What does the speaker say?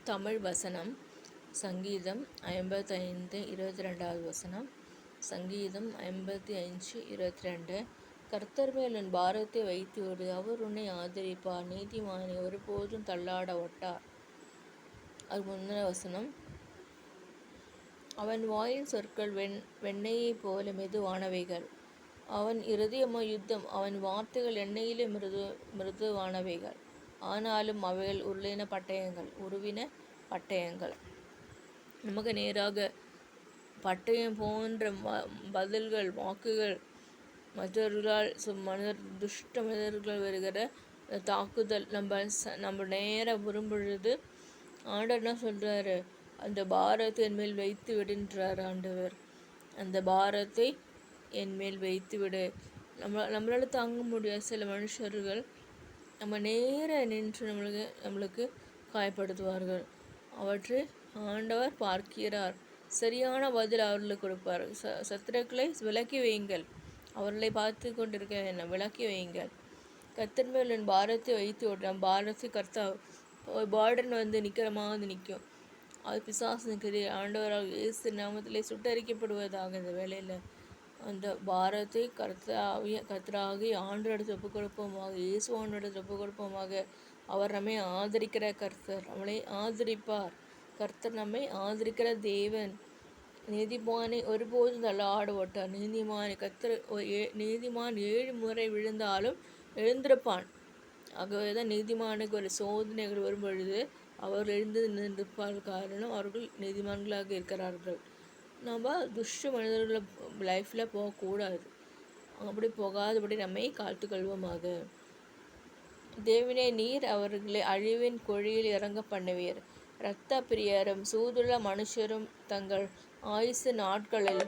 தமிழ் வசனம் சங்கீதம் 55:22 வசனம். சங்கீதம் 55:22. கர்த்தர் மேல் உன் பாரத்தை வைத்துவிடு, அவர் உன்னை ஆதரிப்பார், நீதிமானை ஒருபோதும் தள்ளாட ஒட்டார். அது முந்தின வசனம். அவன் வாயின் சொற்கள் வெண்ணெயைப் போல மெதுவானவைகள், அவன் இருதயமோ யுத்தம், அவன் வார்த்தைகள் எண்ணெயிலே மிருதுவானவைகள், ஆனாலும் அவைகள் உருவின பட்டயங்கள். நமக்கு நேராக பட்டயம் போன்ற பதில்கள், வாக்குகள், மற்றவர்களால் துஷ்ட மனிதர்கள் வருகிற தாக்குதல் நம்ம நேராக வரும்பொழுது ஆண்டவர் என்ன சொல்கிறாரு? அந்த பாரத்தை என் மேல் வைத்து விடுன்றார் ஆண்டவர். அந்த பாரத்தை என் மேல் வைத்து விடு. நம்மளால் தாங்க முடியாது. சில மனுஷர்கள் நம்ம நேராக நின்று நம்மளுக்கு காயப்படுத்துவார்கள். அவற்றை ஆண்டவர் பார்க்கிறார். சரியான பதில் அவர்களுக்கு கொடுப்பார். சத்துருக்களை விலக்கி வையுங்கள், அவர்களை பார்த்து கொண்டிருக்க வேண்டாம், விலக்கி வையுங்கள். கர்த்தர் மேல் என் பாரத்தை வைத்து விடுறேன். பாரத்தை பார்டன் நிற்கிற மாதிரி நிற்கும். அது பிசாசு நிற்குது. ஆண்டவரால் இயேசு நாமத்திலே சுட்டரிக்கப்படுவதாக. இந்த வேளையில் அந்த பாரத்தை கர்த்தராகி ஆண்டவரிடத்தில் ஒப்பு கொடுப்போமாக, இயேசு ஆண்டவரிடத்தில் ஒப்பு கொடுப்போமாக. அவர் நம்மை ஆதரிக்கிற கர்த்தர், நம்மளை ஆதரிப்பார். கர்த்தர் நம்மை ஆதரிக்கிற தேவன். நீதிமானை ஒருபோதும் தள்ளாட ஓட்டார். நீதிமான் 7 முறை விழுந்தாலும் எழுந்திருப்பான். ஆகவே தான் நீதிமானுக்கு ஒரு சோதனைகள் வரும் பொழுது அவர் எழுந்து நின்றிருப்பார். காரணம், அவர்கள் நீதிமான்களாக இருக்கிறார்கள். நம்ம துஷ்ட மனிதர்கள் லைஃப்பில் போகக்கூடாது. அப்படி போகாதபடி நம்மை காத்துக்கொள்வோமாக. தேவனே, நீர் அவர்களை அழிவின் குழியில் இறங்க பண்ணுவீர். இரத்த பிரியரும் சூதுள்ள மனுஷரும் தங்கள் ஆயுசு நாட்களில்